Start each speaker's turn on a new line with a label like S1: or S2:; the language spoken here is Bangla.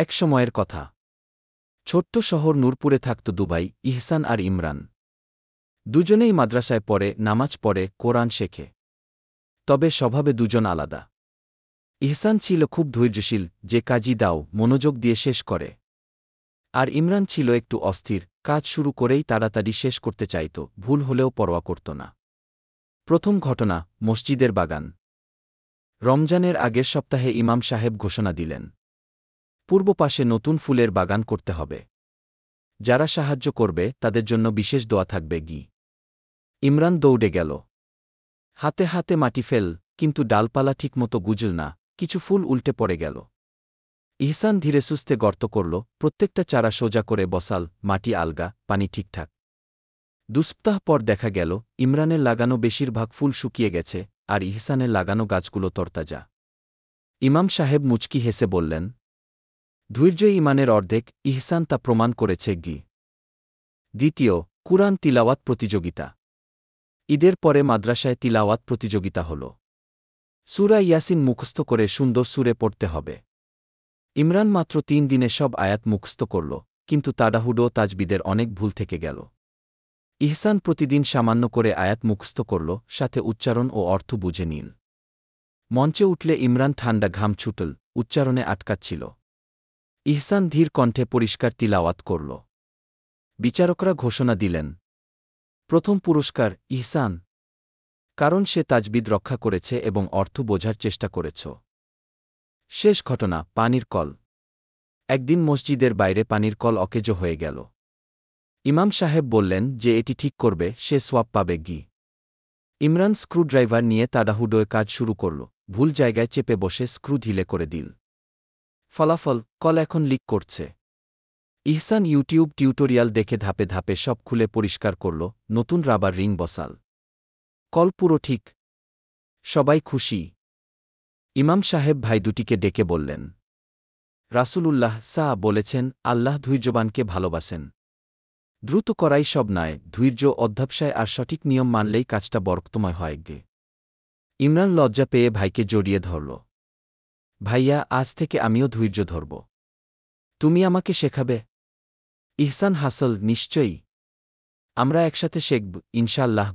S1: এক সময়ের কথা। ছোট্ট শহর নূরপুরে থাকত দুবাই, ইহসান আর ইমরান। দুজনেই মাদ্রাসায় পড়ে, নামাজ পড়ে, কোরআন শেখে। তবে স্বভাবে দুজন আলাদা। ইহসান ছিল খুব ধৈর্যশীল, যে কাজই দাও মনোযোগ দিয়ে শেষ করে। আর ইমরান ছিল একটু অস্থির, কাজ শুরু করেই তাড়াতাড়ি শেষ করতে চাইত, ভুল হলেও পরোয়া করত না। প্রথম ঘটনা, মসজিদের বাগান। রমজানের আগের সপ্তাহে ইমাম সাহেব ঘোষণা দিলেন, পূর্ব পাশে নতুন ফুলের বাগান করতে হবে। যারা সাহায্য করবে তাদের জন্য বিশেষ দোয়া থাকবে। ইমরান দৌড়ে গেল। হাতে হাতে মাটি ফেল, কিন্তু ডালপালা ঠিকমতো গুজল না, কিছু ফুল উল্টে পড়ে গেল। ইহসান ধীরে সুস্থে গর্ত করল, প্রত্যেকটা চারা সোজা করে বসাল, মাটি আলগা, পানি ঠিকঠাক। 2 সপ্তাহ পর দেখা গেল, ইমরানের লাগানো বেশিরভাগ ফুল শুকিয়ে গেছে, আর ইহসানের লাগানো গাছগুলো তরতাজা। ইমাম সাহেব মুচকি হেসে বললেন, ধৈর্যই ইমানের অর্ধেক, ইহসান তা প্রমাণ করেছে। দ্বিতীয়, কুরআন তিলাওয়াত প্রতিযোগিতা। ঈদের পরে মাদ্রাসায় তিলাওয়াত প্রতিযোগিতা হল। সূরা ইয়াসিন মুখস্থ করে সুন্দর সুরে পড়তে হবে। ইমরান মাত্র 3 দিনে সব আয়াত মুখস্থ করল, কিন্তু তাড়াহুড়ো তাজবিদের অনেক ভুল থেকে গেল। ইহসান প্রতিদিন সামান্য করে আয়াত মুখস্থ করল, সাথে উচ্চারণ ও অর্থ বুঝে নিল। মঞ্চে উঠলে ইমরান ঠান্ডা ঘাম ছুটল, উচ্চারণে আটকাচ্ছিল। ইহসান ধীর কণ্ঠে পরিষ্কার তিলাওয়াত করল। বিচারকরা ঘোষণা দিলেন, প্রথম পুরস্কার ইহসান, কারণ সে তাজবিদ রক্ষা করেছে এবং অর্থ বোঝার চেষ্টা করেছ। শেষ ঘটনা, পানির কল। একদিন মসজিদের বাইরে পানির কল অকেজো হয়ে গেল। ইমাম সাহেব বললেন যে এটি ঠিক করবে সে সোয়াব পাবে। ইমরান স্ক্রুড্রাইভার নিয়ে তাড়াহুড়োয় কাজ শুরু করল, ভুল জায়গায় চেপে বসে স্ক্রু ঢিলে করে দিল। ফলাফল, কল এখন লিক করছে। ইহসান ইউটিউব টিউটোরিয়াল দেখে ধাপে ধাপে সব খুলে পরিষ্কার করল, নতুন রাবার রিং বসাল। কল পুরো ঠিক। সবাই খুশি। ইমাম সাহেব ভাই দুটিকে ডেকে বললেন, রাসূলুল্লাহ বলেছেন, আল্লাহ ধৈর্যবানকে ভালোবাসেন। দ্রুত করাই সব নয়, ধৈর্য, অধ্যবসায় আর সঠিক নিয়ম মানলেই কাজটা বরকতময় হয়। ইমরান লজ্জা পেয়ে ভাইকে জড়িয়ে ধরল। ভাইয়া, আজ থেকে আমিও ধৈর্য ধরব। তুমি আমাকে শেখাবে? ইহসান হাসল, নিশ্চয়ই। আমরা একসাথে শেখব, ইনশাআল্লাহ।